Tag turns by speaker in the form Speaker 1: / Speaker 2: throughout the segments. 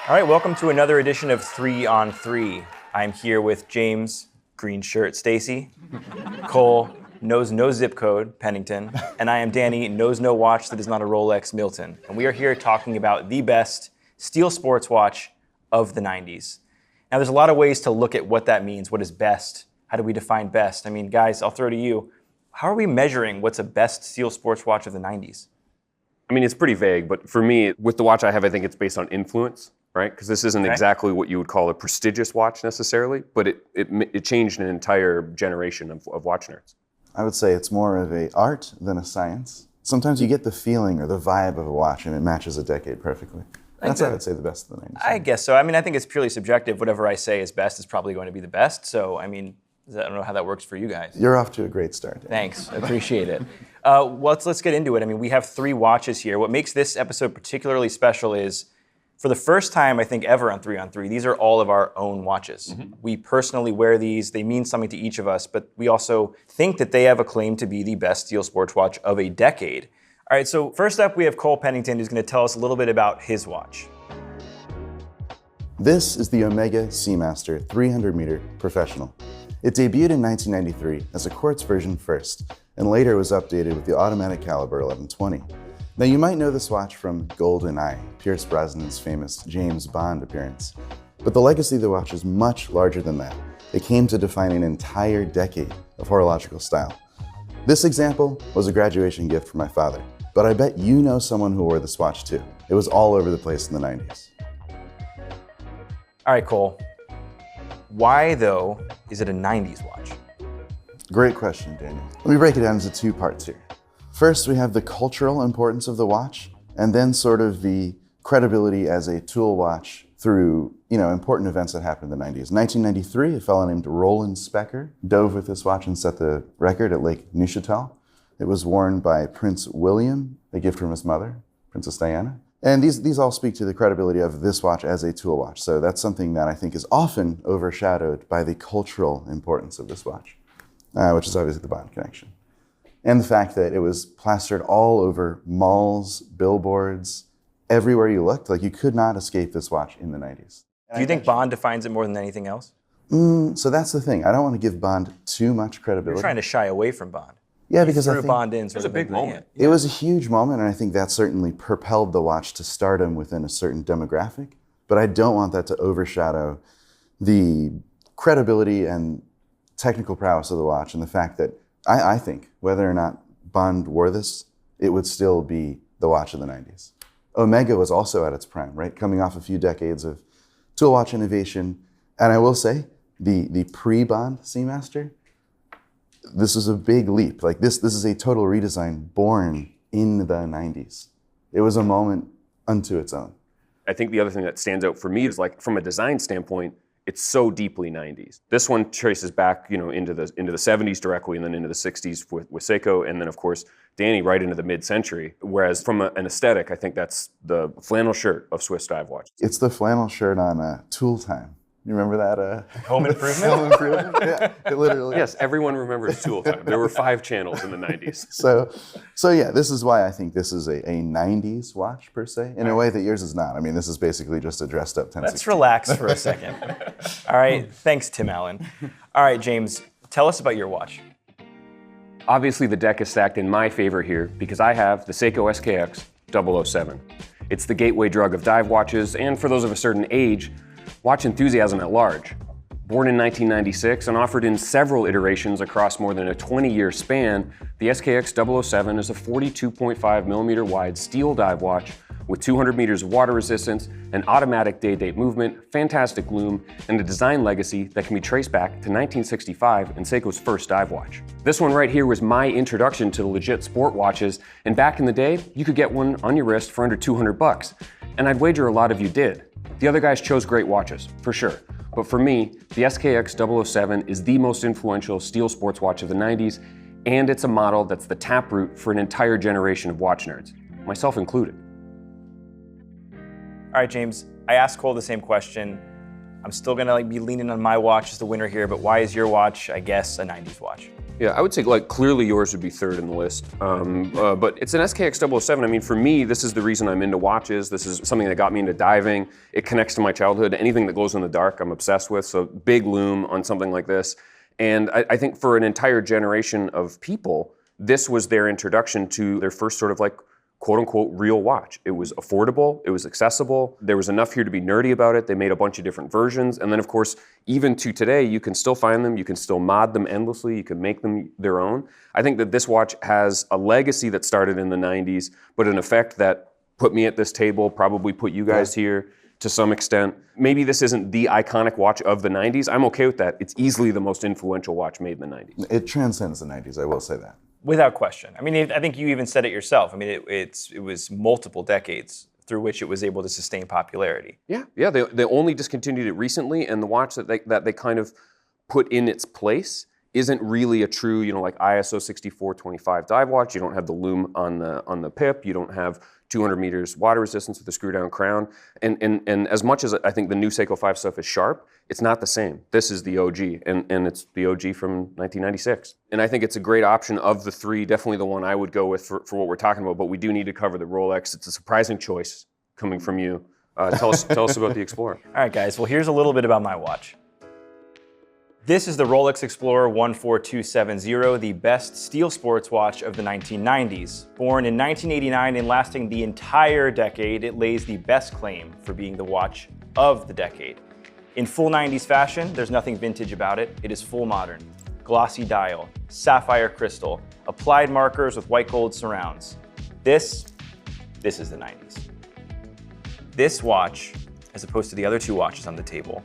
Speaker 1: All right, welcome to another edition of 3 on 3. I'm here with James, green shirt, Stacy, Cole, knows no zip code, Pennington, and I am Danny, knows no watch that is not a Rolex, Milton. And we are here talking about the best steel sports watch of the 90s. Now, there's a lot of ways to look at what that means. What is best? How do we define best? I mean, guys, I'll throw to you. How are we measuring what's a best steel sports watch of the 90s?
Speaker 2: I mean, it's pretty vague, but for me, with the watch I have, I think it's based on influence, right? Because this isn't exactly what you would call a prestigious watch necessarily, but it changed an entire generation of watch nerds.
Speaker 3: I would say it's more of an art than a science. Sometimes you get the feeling or the vibe of a watch and it matches a decade perfectly. That's what I would say the best of the 90s.
Speaker 1: I guess so. I mean, I think it's purely subjective. Whatever I say is best is probably going to be the best. So, I mean, I don't know how that works for you guys.
Speaker 3: You're off to a great start, Dan.
Speaker 1: Thanks. I appreciate it. Let's get into it. I mean, we have 3 watches here. What makes this episode particularly special is, for the first time, I think, ever on 3 on 3, these are all of our own watches. Mm-hmm. We personally wear these. They mean something to each of us, but we also think that they have a claim to be the best steel sports watch of a decade. All right, so first up, we have Cole Pennington, who's going to tell us a little bit about his watch.
Speaker 3: This is the Omega Seamaster 300-meter Professional. It debuted in 1993 as a quartz version first, and later was updated with the automatic caliber 1120. Now, you might know this watch from GoldenEye, Pierce Brosnan's famous James Bond appearance. But the legacy of the watch is much larger than that. It came to define an entire decade of horological style. This example was a graduation gift from my father, but I bet you know someone who wore this watch too. It was all over the place in the 90s.
Speaker 1: All right, Cole. Why, though, is it a 90s watch?
Speaker 3: Great question, Daniel. Let me break it down into 2 parts here. First, we have the cultural importance of the watch, and then sort of the credibility as a tool watch through, important events that happened in the 90s. In 1993, a fellow named Roland Specker dove with this watch and set the record at Lake Neuchatel. It was worn by Prince William, a gift from his mother, Princess Diana. And these all speak to the credibility of this watch as a tool watch. So that's something that I think is often overshadowed by the cultural importance of this watch, which is obviously the Bond connection. And the fact that it was plastered all over malls, billboards, everywhere you looked. Like, you could not escape this watch in the 90s.
Speaker 1: Do you think Bond defines it more than anything else?
Speaker 3: So that's the thing. I don't want to give Bond too much credibility.
Speaker 1: You're trying to shy away from Bond.
Speaker 3: Yeah, because
Speaker 1: I
Speaker 3: think
Speaker 1: Bond in.
Speaker 2: It was a big moment.
Speaker 3: It was a huge moment, and I think that certainly propelled the watch to stardom within a certain demographic. But I don't want that to overshadow the credibility and technical prowess of the watch, and the fact that I think whether or not Bond wore this, it would still be the watch of the 90s. Omega was also at its prime, right? Coming off a few decades of tool watch innovation. And I will say, the pre-Bond Seamaster, this is a big leap. Like, this is a total redesign born in the 90s. It was a moment unto its own.
Speaker 2: I think the other thing that stands out for me is, like, from a design standpoint, it's so deeply 90s. This one traces back, into the 70s directly, and then into the 60s with Seiko, and then of course Danny right into the mid-century. Whereas from an aesthetic, I think that's the flannel shirt of Swiss dive watch.
Speaker 3: It's the flannel shirt on Tool Time. You remember that?
Speaker 1: Home Improvement?
Speaker 3: Home Improvement? Yeah, it literally.
Speaker 2: Yes, everyone remembers Tool Time. There were 5 channels in the 90s.
Speaker 3: So yeah, this is why I think this is a 90s watch per se, in a way that yours is not. I mean, this is basically just a dressed up 1060.
Speaker 1: Let's relax for a second. All right, thanks, Tim Allen. All right, James, tell us about your watch.
Speaker 2: Obviously, the deck is stacked in my favor here because I have the Seiko SKX 007. It's the gateway drug of dive watches, and for those of a certain age, watch enthusiasm at large. Born in 1996 and offered in several iterations across more than a 20-year span, the SKX 007 is a 42.5 millimeter wide steel dive watch with 200 meters of water resistance, an automatic day-date movement, fantastic lume, and a design legacy that can be traced back to 1965 and Seiko's first dive watch. This one right here was my introduction to the legit sport watches, and back in the day, you could get one on your wrist for under 200 bucks. And I'd wager a lot of you did. The other guys chose great watches, for sure. But for me, the SKX 007 is the most influential steel sports watch of the 90s, and it's a model that's the taproot for an entire generation of watch nerds, myself included.
Speaker 1: All right, James, I asked Cole the same question. I'm still gonna be leaning on my watch as the winner here, but why is your watch, I guess, a 90s watch?
Speaker 2: Yeah, I would say like clearly yours would be third in the list. But it's an SKX 007. I mean, for me, this is the reason I'm into watches. This is something that got me into diving. It connects to my childhood. Anything that glows in the dark, I'm obsessed with. So big lume on something like this. And I think for an entire generation of people, this was their introduction to their first sort of like quote unquote real watch. It was affordable, it was accessible, there was enough here to be nerdy about it. They made a bunch of different versions. And then of course, even to today, you can still find them, you can still mod them endlessly, you can make them their own. I think that this watch has a legacy that started in the 90s, but an effect that put me at this table, probably put you guys here to some extent. Maybe this isn't the iconic watch of the 90s. I'm okay with that. It's easily the most influential watch made in the 90s.
Speaker 3: It transcends the 90s, I will say that.
Speaker 1: Without question. I mean, I think you even said it yourself. I mean, it was multiple decades through which it was able to sustain popularity.
Speaker 2: Yeah. They only discontinued it recently, and the watch that they kind of put in its place isn't really a true, like ISO 6425 dive watch. You don't have the lume on the pip. You don't have 200 meters water resistance with a screw down crown. And as much as I think the new Seiko 5 stuff is sharp, it's not the same. This is the OG, and it's the OG from 1996. And I think it's a great option of the three, definitely the one I would go with for what we're talking about, but we do need to cover the Rolex. It's a surprising choice coming from you. Tell us about the Explorer.
Speaker 1: All right, guys, well, here's a little bit about my watch. This is the Rolex Explorer 14270, the best steel sports watch of the 1990s. Born in 1989 and lasting the entire decade, it lays the best claim for being the watch of the decade. In full 90s fashion, there's nothing vintage about it. It is full modern. Glossy dial, sapphire crystal, applied markers with white gold surrounds. This is the 90s. This watch, as opposed to the other two watches on the table,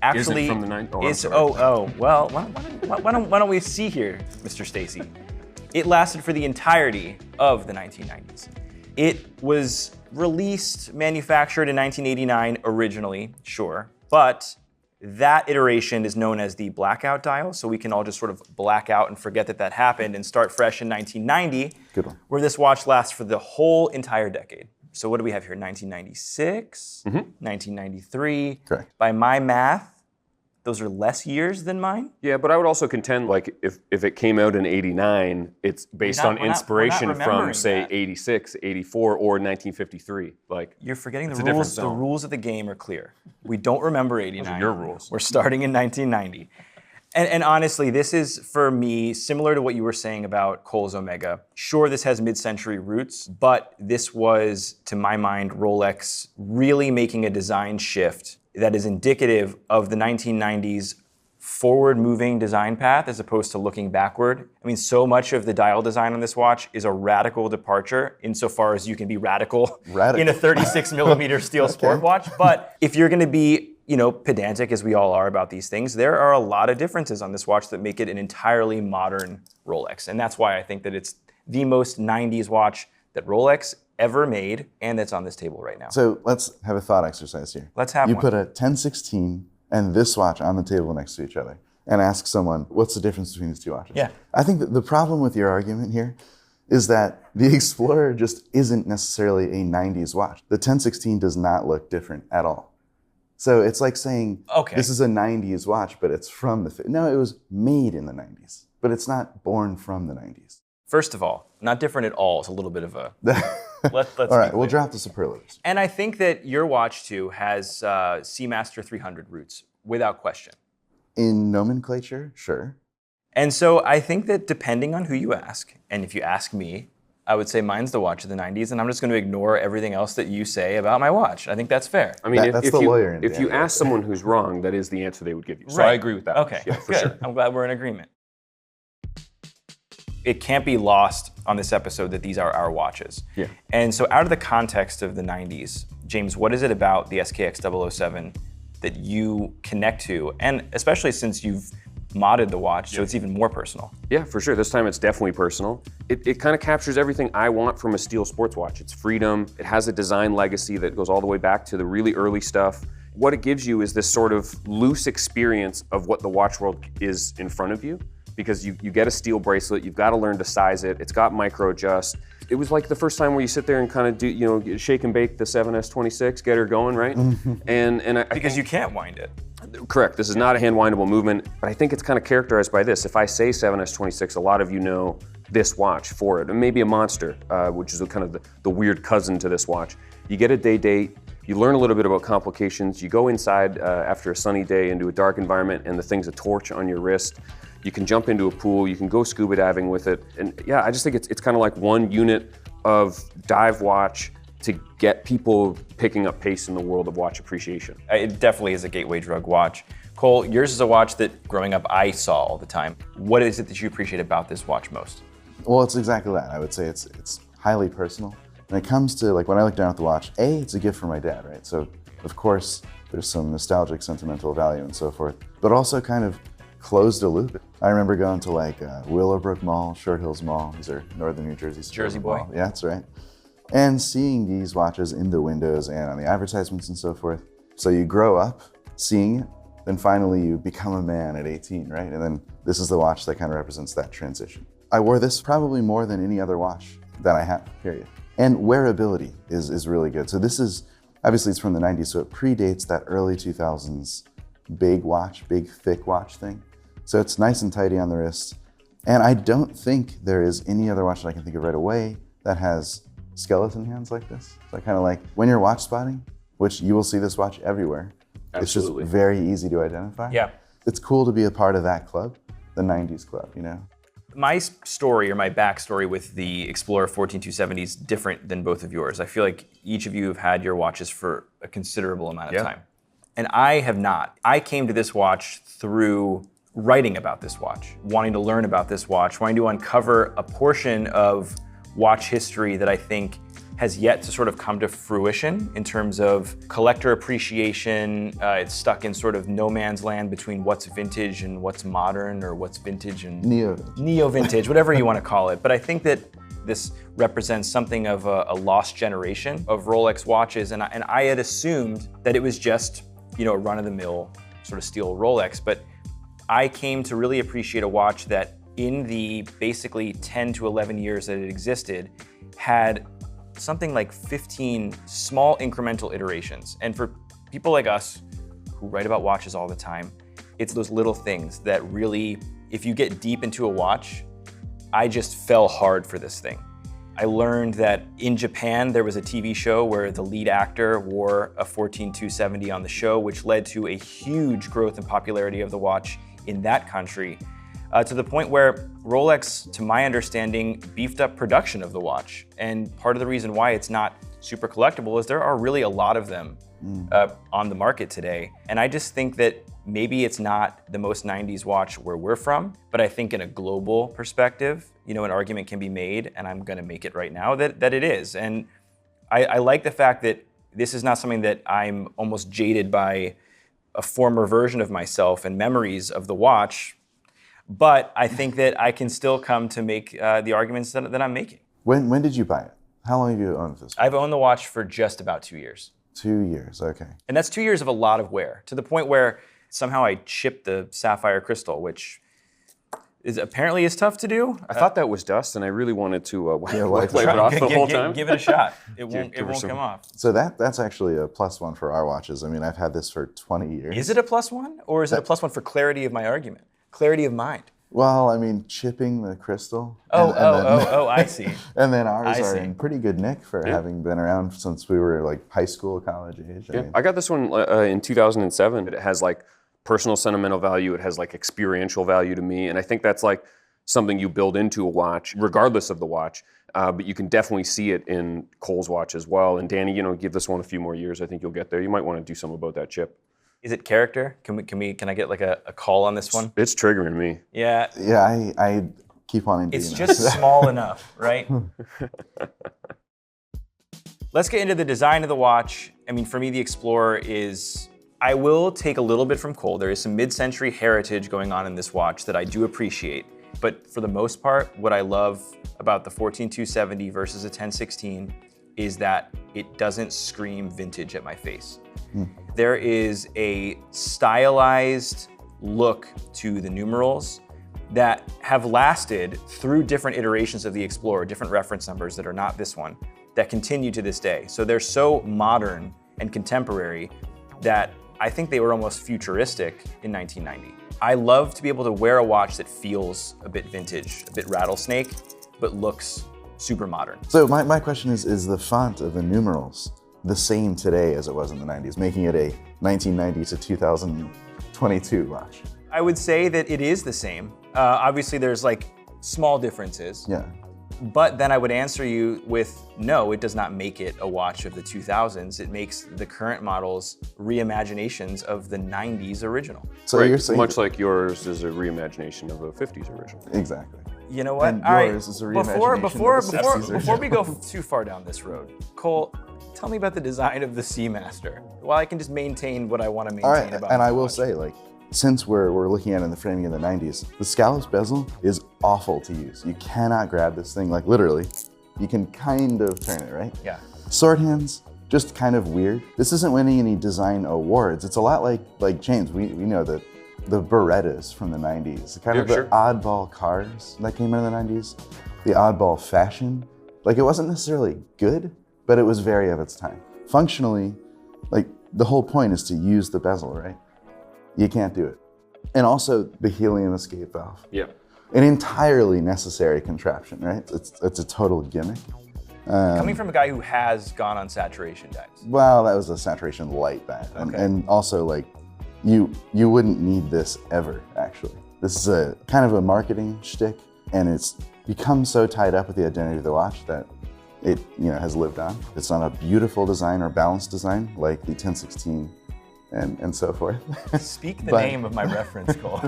Speaker 1: actually
Speaker 2: from the 90s?
Speaker 1: Well, why don't we see here, Mr. Stacy? It lasted for the entirety of the 1990s. It was released, manufactured in 1989 originally, sure, but that iteration is known as the blackout dial, so we can all just sort of black out and forget that happened and start fresh in 1990,
Speaker 3: Good one.
Speaker 1: where this watch lasts for the whole entire decade. So what do we have here? 1996, 1993.
Speaker 3: Correct.
Speaker 1: By my math, those are less years than mine.
Speaker 2: Yeah, but I would also contend, like, if it came out in 89, it's based on inspiration from,
Speaker 1: remembering
Speaker 2: say,
Speaker 1: that.
Speaker 2: 86, 84, or 1953. Like,
Speaker 1: You're forgetting
Speaker 2: it's
Speaker 1: the
Speaker 2: a different
Speaker 1: rules. The
Speaker 2: zone.
Speaker 1: rules of the game are clear. We don't remember 89.
Speaker 2: your rules.
Speaker 1: We're starting in 1990. And honestly, this is, for me, similar to what you were saying about Kohl's Omega. Sure, this has mid-century roots, but this was, to my mind, Rolex really making a design shift that is indicative of the 1990s forward-moving design path as opposed to looking backward. I mean, so much of the dial design on this watch is a radical departure insofar as you can be radical. In a 36 millimeter steel sport watch. But if you're gonna be pedantic as we all are about these things, there are a lot of differences on this watch that make it an entirely modern Rolex. And that's why I think that it's the most 90s watch that Rolex ever made, and that's on this table right now.
Speaker 3: So let's have a thought exercise here.
Speaker 1: Let's have
Speaker 3: You
Speaker 1: one.
Speaker 3: put a 1016 and this watch on the table next to each other and ask someone, what's the difference between these two watches?
Speaker 1: Yeah.
Speaker 3: I think that the problem with your argument here is that the Explorer just isn't necessarily a 90s watch. The 1016 does not look different at all. So it's like saying,
Speaker 1: Okay.
Speaker 3: this is a 90s watch, but it's from the... No, it was made in the 90s, but it's not born from the 90s.
Speaker 1: First of all, not different at all. It's a little bit of a... Let's
Speaker 3: All right,
Speaker 1: be
Speaker 3: we'll
Speaker 1: clear.
Speaker 3: drop the superlatives.
Speaker 1: And I think that your watch, too, has Seamaster 300 roots, without question.
Speaker 3: In nomenclature, sure.
Speaker 1: And so I think that depending on who you ask, and if you ask me, I would say mine's the watch of the 90s, and I'm just going to ignore everything else that you say about my watch. I think that's fair.
Speaker 2: I mean,
Speaker 3: That's the lawyer in
Speaker 2: if you
Speaker 3: Dan.
Speaker 2: ask someone who's wrong, that is the answer they would give you. So
Speaker 1: Right.
Speaker 2: I agree with that.
Speaker 1: Okay,
Speaker 2: Yeah, for
Speaker 1: good.
Speaker 2: sure.
Speaker 1: I'm glad we're in agreement. It can't be lost on this episode that these are our watches.
Speaker 2: Yeah.
Speaker 1: And so out of the context of the 90s, James, what is it about the SKX 007 that you connect to? And especially since you've modded the watch, so it's even more personal.
Speaker 2: Yeah, for sure. This time it's definitely personal. It kind of captures everything I want from a steel sports watch. It's freedom. It has a design legacy that goes all the way back to the really early stuff. What it gives you is this sort of loose experience of what the watch world is in front of you, because you get a steel bracelet, you've got to learn to size it, it's got micro adjust. It was like the first time where you sit there and kind of do, shake and bake the 7S26, get her going, right? And I
Speaker 1: Because you can't wind it.
Speaker 2: Correct. This is not a hand-windable movement, but I think it's kind of characterized by this. If I say 7S26, a lot of you know this watch for it, and maybe a Monster, which is kind of the weird cousin to this watch. You get a day date, you learn a little bit about complications, you go inside after a sunny day into a dark environment, and the thing's a torch on your wrist. You can jump into a pool, you can go scuba diving with it, and yeah, I just think it's kind of like one unit of dive watch to get people picking up pace in the world of watch appreciation.
Speaker 1: It definitely is a gateway drug watch. Cole, yours is a watch that growing up I saw all the time. What is it that you appreciate about this watch most?
Speaker 3: Well, it's exactly that. I would say it's highly personal. When it comes to, like, when I look down at the watch, it's a gift from my dad, right? So, of course, there's some nostalgic, sentimental value and so forth, but also kind of closed a loop. I remember going to, like, Willowbrook Mall, Short Hills Mall. These are northern New Jersey.
Speaker 1: Jersey boy.
Speaker 3: Mall. Yeah, that's right. And seeing these watches in the windows and on the advertisements and so forth. So you grow up seeing it, then finally you become a man at 18, right? And then this is the watch that kind of represents that transition. I wore this probably more than any other watch that I have, period. And wearability is really good. So this is, obviously it's from the 90s, so it predates that early 2000s big watch, big thick watch thing. So it's nice and tidy on the wrist. And I don't think there is any other watch that I can think of right away that has skeleton hands like this. So I kind of like, when you're watch spotting, which you will see this watch everywhere,
Speaker 2: Absolutely.
Speaker 3: It's just very easy to identify.
Speaker 1: Yeah.
Speaker 3: It's cool to be a part of that club, the 90s club, you know?
Speaker 1: My story or my backstory with the Explorer 14270 is different than both of yours. I feel like each of you have had your watches for a considerable amount of time. And I have not. I came to this watch through writing about this watch, wanting to learn about this watch, wanting to uncover a portion of watch history that I think has yet to sort of come to fruition in terms of collector appreciation. It's stuck in sort of no man's land between what's vintage and what's modern, or what's vintage and neo-vintage, whatever you want to call it. But I think that this represents something of a lost generation of Rolex watches, and I had assumed that it was just, you know, a run-of-the-mill sort of steel Rolex, but I came to really appreciate a watch that in the basically 10 to 11 years that it existed had something like 15 small incremental iterations. And for people like us who write about watches all the time, it's those little things that really, if you get deep into a watch, I just fell hard for this thing. I learned that in Japan, there was a TV show where the lead actor wore a 14270 on the show, which led to a huge growth in popularity of the watch in that country, to the point where Rolex, to my understanding, beefed up production of the watch. And part of the reason why it's not super collectible is there are really a lot of them on the market today. And I just think that maybe it's not the most 90s watch where we're from, but I think in a global perspective, you know, an argument can be made, and I'm gonna make it right now, that it is. And I like the fact that this is not something that I'm almost jaded by a former version of myself and memories of the watch, but I think that I can still come to make the arguments that I'm making.
Speaker 3: When did you buy it? How long have you owned this?
Speaker 1: I've owned the watch for just about 2 years.
Speaker 3: 2 years, okay.
Speaker 1: And that's 2 years of a lot of wear, to the point where somehow I chipped the sapphire crystal, which apparently is tough to do.
Speaker 2: I thought that was dust, and I really wanted to wipe
Speaker 3: wipe
Speaker 2: it off the whole time.
Speaker 1: Give it a shot. It won't
Speaker 2: give her some-
Speaker 1: come off.
Speaker 3: So that's actually a +1 for our watches. I mean, I've had this for 20 years.
Speaker 1: Is it a +1, or is it a +1 for clarity of my argument? Clarity of mind.
Speaker 3: Well, I mean, chipping the crystal.
Speaker 1: Oh, I see.
Speaker 3: And then ours
Speaker 1: I
Speaker 3: are
Speaker 1: see.
Speaker 3: in pretty good nick for having been around since we were like high school, college age. I mean,
Speaker 2: I got this one in 2007. It has like personal sentimental value. It has like experiential value to me. And I think that's like something you build into a watch, regardless of the watch. But you can definitely see it in Cole's watch as well. And Danny, you know, give this one a few more years. I think you'll get there. You might want to do something about that chip.
Speaker 1: Is it character? Can I get like a call on this one?
Speaker 2: It's triggering me.
Speaker 1: Yeah.
Speaker 3: yeah, I keep wanting to.
Speaker 1: It's just small enough, right? Let's get into the design of the watch. I mean, for me, the Explorer is, I will take a little bit from Cole. There is some mid-century heritage going on in this watch that I do appreciate. But for the most part, what I love about the 14270 versus a 1016 is that it doesn't scream vintage at my face. There is a stylized look to the numerals that have lasted through different iterations of the Explorer, different reference numbers that are not this one, that continue to this day. So they're so modern and contemporary that I think they were almost futuristic in 1990. I love to be able to wear a watch that feels a bit vintage, a bit rattlesnake, but looks super modern.
Speaker 3: So my question is the font of the numerals the same today as it was in the 90s, making it a 1990 to 2022 watch?
Speaker 1: I would say that it is the same. Obviously, there's like small differences.
Speaker 3: Yeah.
Speaker 1: But then I would answer you with, no, it does not make it a watch of the 2000s. It makes the current models reimaginations of the 90s original.
Speaker 3: So
Speaker 2: Right,
Speaker 3: you're saying
Speaker 2: much like yours is a reimagination of a 50s original.
Speaker 3: exactly.
Speaker 1: You know what?
Speaker 3: And
Speaker 1: All right,
Speaker 3: yours is a
Speaker 1: before
Speaker 3: reimagination of the 60s
Speaker 1: before we go too far down this road, Cole, tell me about the design of the Seamaster. Well, I can just maintain what I want to maintain
Speaker 3: All right,
Speaker 1: about
Speaker 3: and
Speaker 1: my
Speaker 3: I will
Speaker 1: watch.
Speaker 3: say, like, since we're looking at it in the framing of the 90s, the scalloped bezel is awful to use. You cannot grab this thing, like literally. You can kind of turn it, right?
Speaker 1: Yeah.
Speaker 3: Sword hands, just kind of weird. This isn't winning any design awards. It's a lot like James, we know that the Berettas from the 90s, kind of
Speaker 2: Yeah,
Speaker 3: the
Speaker 2: sure.
Speaker 3: oddball cars that came in the 90s, the oddball fashion. Like, it wasn't necessarily good, but it was very of its time. Functionally, like, the whole point is to use the bezel, right? You can't do it. And also the helium escape valve.
Speaker 2: Yeah.
Speaker 3: An entirely necessary contraption, right? It's a total gimmick.
Speaker 1: Coming from a guy who has gone on saturation diets.
Speaker 3: Well, that was a saturation light band. And also, like, you wouldn't need this ever, actually. This is a kind of a marketing shtick, and it's become so tied up with the identity of the watch that it has lived on. It's not a beautiful design or balanced design like the 1016 and so forth.
Speaker 1: Speak the
Speaker 3: But-
Speaker 1: name of my reference, Cole.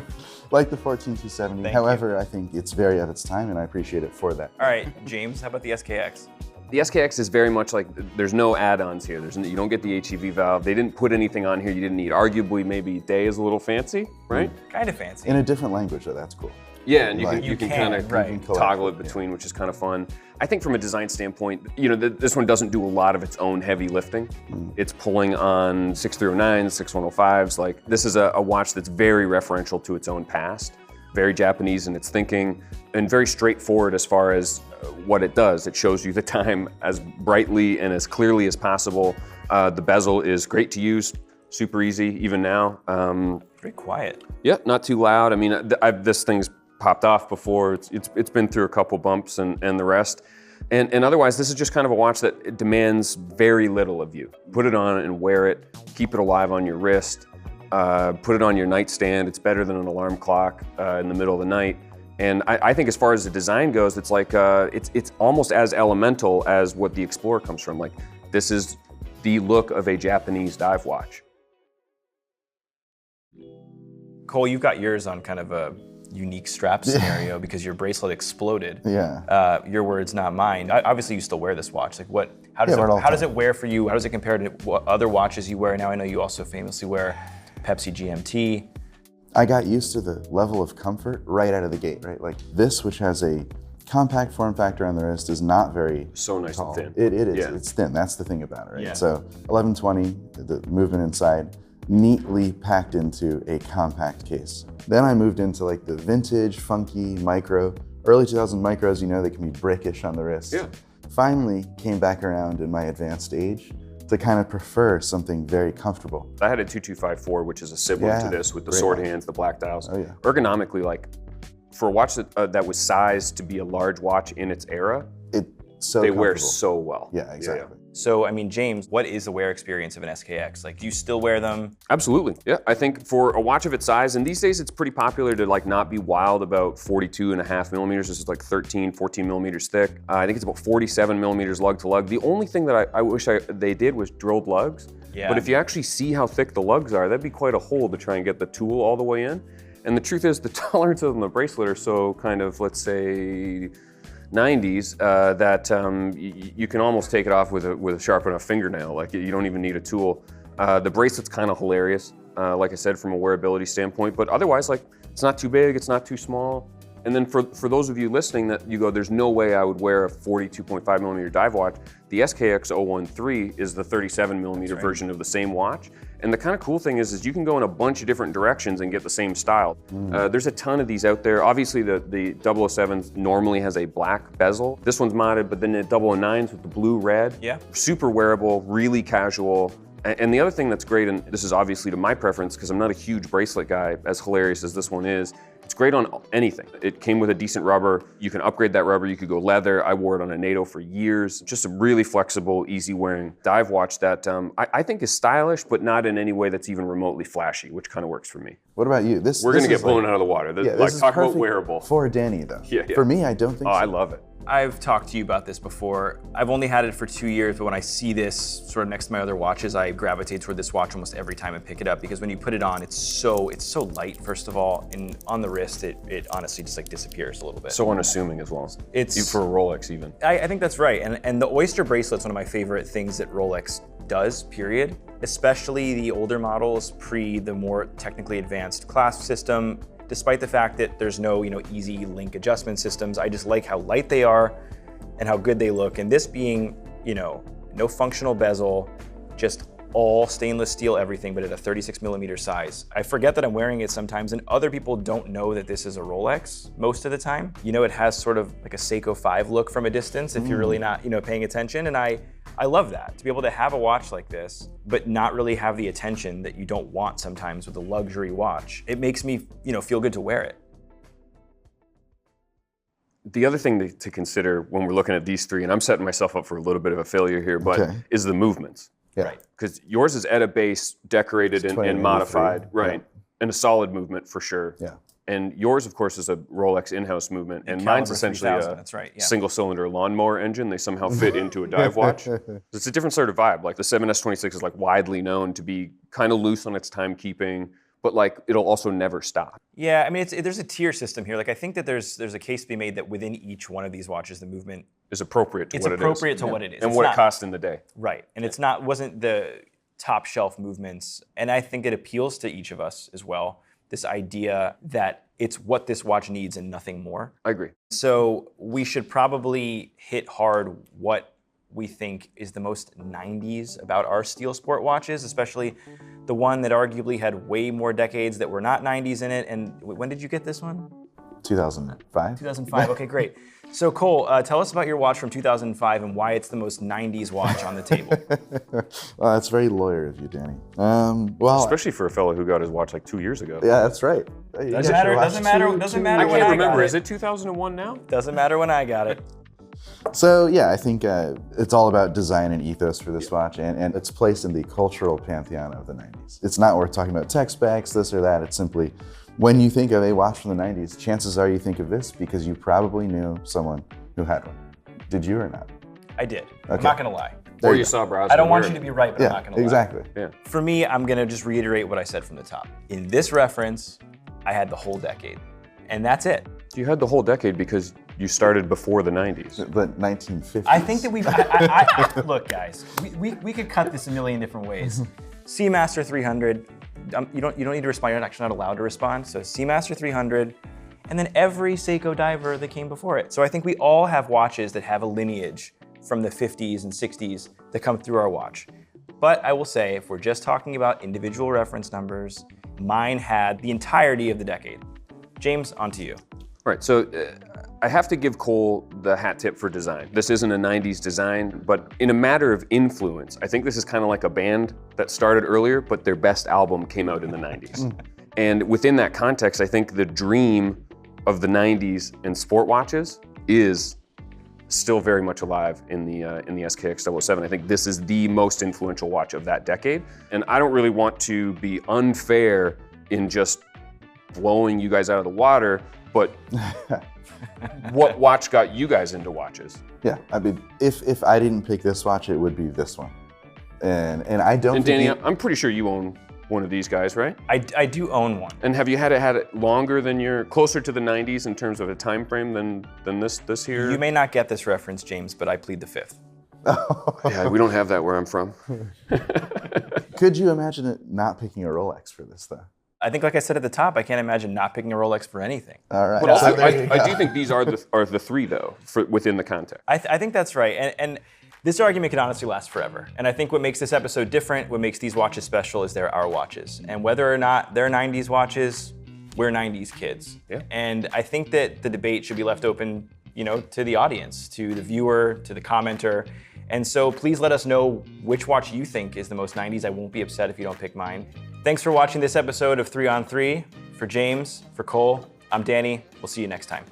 Speaker 3: Like the 14270.
Speaker 1: Thank you.
Speaker 3: However, I think it's very of its time, and I appreciate it for that.
Speaker 1: All right, James, how about the SKX?
Speaker 2: The SKX is very much like, there's no add-ons here. You don't get the HEV valve. They didn't put anything on here you didn't need. Arguably, maybe day is a little fancy, right?
Speaker 1: Kind of fancy.
Speaker 3: In a different language, though, that's cool.
Speaker 2: Yeah, and
Speaker 3: Like,
Speaker 2: you can
Speaker 1: can,
Speaker 2: kind of
Speaker 1: right.
Speaker 3: You can collect
Speaker 2: toggle
Speaker 3: it,
Speaker 2: it between, which is kind of fun. I think from a design standpoint, this one doesn't do a lot of its own heavy lifting. It's pulling on 6309s, 6105s. Like, this is a watch that's very referential to its own past, very Japanese in its thinking, and very straightforward as far as what it does. It shows you the time as brightly and as clearly as possible. The bezel is great to use, super easy even now.
Speaker 1: Very quiet.
Speaker 2: Yeah, not too loud. I mean, this thing's popped off before. It's been through a couple bumps and the rest. And otherwise, this is just kind of a watch that it demands very little of you. Put it on and wear it. Keep it alive on your wrist. Put it on your nightstand. It's better than an alarm clock in the middle of the night. And I think as far as the design goes, it's like it's almost as elemental as what the Explorer comes from. Like, this is the look of a Japanese dive watch.
Speaker 1: Cole, you've got yours on kind of a unique strap scenario because your bracelet exploded.
Speaker 3: Yeah.
Speaker 1: Your words, not mine. Obviously, you still wear this watch. Like, what? How does
Speaker 3: Yeah, wear it all
Speaker 1: it?
Speaker 3: the
Speaker 1: How does
Speaker 3: time.
Speaker 1: it wear for you? How does it compare to what other watches you wear now? I know you also famously wear Pepsi GMT.
Speaker 3: I got used to the level of comfort right out of the gate, right? Like this, which has a compact form factor on the wrist, is not very
Speaker 2: So nice
Speaker 3: tall.
Speaker 2: and thin.
Speaker 3: It is.
Speaker 2: Yeah.
Speaker 3: It's thin. That's the thing about it, right?
Speaker 1: Yeah.
Speaker 3: So 1120, the movement inside, neatly packed into a compact case. Then I moved into like the vintage, funky micro. Early 2000 micros, they can be brickish on the wrist.
Speaker 2: Yeah.
Speaker 3: Finally came back around in my advanced age to kind of prefer something very comfortable.
Speaker 2: I had a 2254, which is a sibling to
Speaker 3: Yeah,
Speaker 2: this with the
Speaker 3: great
Speaker 2: sword
Speaker 3: watch.
Speaker 2: hands, the black dials.
Speaker 3: Oh, yeah.
Speaker 2: Ergonomically, like, for a watch that was sized to be a large watch in its era,
Speaker 3: It's so
Speaker 2: they wear
Speaker 3: comfortable.
Speaker 2: so well.
Speaker 3: Yeah, exactly.
Speaker 1: So, I mean, James, what is the wear experience of an SKX? Like, do you still wear them?
Speaker 2: Absolutely. Yeah, I think for a watch of its size, and these days it's pretty popular to like not be wild about 42.5 millimeters. This is like 13, 14 millimeters thick. I think it's about 47 millimeters lug to lug. The only thing that I wish they did was drilled lugs.
Speaker 1: Yeah.
Speaker 2: But if you actually see how thick the lugs are, that'd be quite a hole to try and get the tool all the way in. And the truth is the tolerances on the bracelet are so kind of, let's say, 90s that you can almost take it off with a sharp enough fingernail. Like, you don't even need a tool. The bracelet's kind of hilarious, like I said, from a wearability standpoint. But otherwise, like, it's not too big, it's not too small. And then for those of you listening that you go, there's no way I would wear a 42.5 millimeter dive watch. The SKX 013 is the 37 millimeter version of the same watch. And the kind of cool thing is you can go in a bunch of different directions and get the same style. There's a ton of these out there. Obviously, the 007 normally has a black bezel. This one's modded, but then the 009s with the blue-red.
Speaker 1: Yeah.
Speaker 2: Super wearable, really casual. And the other thing that's great, and this is obviously to my preference because I'm not a huge bracelet guy, as hilarious as this one is, it's great on anything. It came with a decent rubber. You can upgrade that rubber. You could go leather. I wore it on a NATO for years. Just a really flexible, easy wearing dive watch that I think is stylish, but not in any way that's even remotely flashy, which kind of works for me.
Speaker 3: What about you?
Speaker 2: We're going to get blown out of the water.
Speaker 3: This is
Speaker 2: talk about
Speaker 3: perfect
Speaker 2: wearable.
Speaker 3: for Danny, though.
Speaker 2: Yeah.
Speaker 3: For me, I don't think so.
Speaker 2: I love it.
Speaker 1: I've talked to you about this before. I've only had it for 2 years, but when I see this sort of next to my other watches, I gravitate toward this watch almost every time I pick it up because when you put it on, it's so light, first of all, and on the wrist, it honestly just like disappears a little bit.
Speaker 2: So unassuming as well.
Speaker 1: It's
Speaker 2: for a Rolex even.
Speaker 1: I think that's right, and the Oyster bracelet's one of my favorite things that Rolex does, period. Especially the older models pre the more technically advanced clasp system. Despite the fact that there's no, easy link adjustment systems, I just like how light they are and how good they look. And this being, no functional bezel, just all stainless steel everything, but at a 36mm size. I forget that I'm wearing it sometimes, and other people don't know that this is a Rolex most of the time. It has sort of like a Seiko 5 look from a distance if you're really not, paying attention. And I love that, to be able to have a watch like this, but not really have the attention that you don't want sometimes with a luxury watch. It makes me, feel good to wear it.
Speaker 2: The other thing to consider when we're looking at these three, and I'm setting myself up for a little bit of a failure here, but is the movements.
Speaker 3: Yeah.
Speaker 1: Right.
Speaker 2: Because yours is at a base, decorated and modified, right?
Speaker 3: Yeah.
Speaker 2: And a solid movement for sure.
Speaker 3: Yeah.
Speaker 2: And yours, of course, is a Rolex in-house movement, and mine's
Speaker 1: Caliber
Speaker 2: essentially
Speaker 1: 3000,
Speaker 2: a
Speaker 1: that's right, yeah.
Speaker 2: single-cylinder lawnmower engine. They somehow fit into a dive watch. It's a different sort of vibe. Like the 7S26 is like widely known to be kind of loose on its timekeeping, but like it'll also never stop.
Speaker 1: Yeah, I mean, there's a tier system here. Like I think that there's a case to be made that within each one of these watches, the movement
Speaker 2: Is appropriate to what it is.
Speaker 1: it's appropriate to what it is.
Speaker 2: And
Speaker 1: It's
Speaker 2: what
Speaker 1: not-
Speaker 2: it costs in the day.
Speaker 1: Right, and wasn't the top shelf movements, and I think it appeals to each of us as well. This idea that it's what this watch needs and nothing more.
Speaker 2: I agree.
Speaker 1: So we should probably hit hard what we think is the most 90s about our steel sport watches, especially the one that arguably had way more decades that were not 90s in it. And when did you get this one?
Speaker 3: 2005.
Speaker 1: 2005, okay, great. So Cole, tell us about your watch from 2005 and why it's the most 90s watch on the table.
Speaker 3: Well, that's very lawyer of you, Danny. Well,
Speaker 2: Especially for a fellow who got his watch like 2 years ago.
Speaker 3: yeah, that's right.
Speaker 1: Doesn't matter
Speaker 2: I
Speaker 1: when
Speaker 2: can't
Speaker 1: I
Speaker 2: remember.
Speaker 1: got
Speaker 2: Is
Speaker 1: it.
Speaker 2: it 2001 now?
Speaker 1: Doesn't matter when I got it.
Speaker 3: So yeah, I think it's all about design and ethos for this watch, and its place in the cultural pantheon of the 90s. It's not worth talking about tech specs, this or that. It's simply, when you think of a watch from the 90s, chances are you think of this because you probably knew someone who had one. Did you or not?
Speaker 1: I did. I'm
Speaker 3: Okay.
Speaker 1: not gonna lie.
Speaker 3: There
Speaker 2: Or
Speaker 3: you
Speaker 2: you
Speaker 3: go.
Speaker 2: saw Browser.
Speaker 1: I don't want you to be right, but I'm
Speaker 3: Yeah,
Speaker 1: not gonna lie.
Speaker 3: exactly.
Speaker 2: Yeah.
Speaker 1: For me, I'm gonna just reiterate what I said from the top. In this reference, I had the whole decade, and that's it.
Speaker 2: You had the whole decade because you started before the 90s.
Speaker 3: The 1950s.
Speaker 1: I think that we've, look guys, we could cut this a million different ways. Seamaster 300, you don't need to respond, you're actually not allowed to respond. So Seamaster 300, and then every Seiko diver that came before it. So I think we all have watches that have a lineage from the 50s and 60s that come through our watch. But I will say, if we're just talking about individual reference numbers, mine had the entirety of the decade. James, on to you.
Speaker 2: Right, so I have to give Cole the hat tip for design. This isn't a 90s design, but in a matter of influence, I think this is kind of like a band that started earlier, but their best album came out in the 90s. And within that context, I think the dream of the 90s in sport watches is still very much alive in the SKX 007. I think this is the most influential watch of that decade. And I don't really want to be unfair in just blowing you guys out of the water, but what watch got you guys into watches?
Speaker 3: Yeah, I mean, if I didn't pick this watch, it would be this one. And I don't
Speaker 2: And
Speaker 3: think
Speaker 2: Danny, I'm pretty sure you own one of these guys, right?
Speaker 1: I do own one.
Speaker 2: And have you had it longer than closer to the 90s in terms of a time frame than this here?
Speaker 1: You may not get this reference, James, but I plead the fifth.
Speaker 2: Yeah, we don't have that where I'm from.
Speaker 3: Could you imagine it not picking a Rolex for this, though?
Speaker 1: I think, like I said at the top, I can't imagine not picking a Rolex for anything.
Speaker 3: All right.
Speaker 2: But also,
Speaker 3: So there you
Speaker 2: I
Speaker 3: go.
Speaker 2: do think these are the three, though, within the context.
Speaker 1: I think that's right. And this argument could honestly last forever. And I think what makes this episode different, what makes these watches special, is they're our watches. And whether or not they're 90s watches, we're 90s kids.
Speaker 2: Yeah.
Speaker 1: And I think that the debate should be left open, to the audience, to the viewer, to the commenter. And so please let us know which watch you think is the most 90s. I won't be upset if you don't pick mine. Thanks for watching this episode of 3 on 3. For James, for Cole, I'm Danny. We'll see you next time.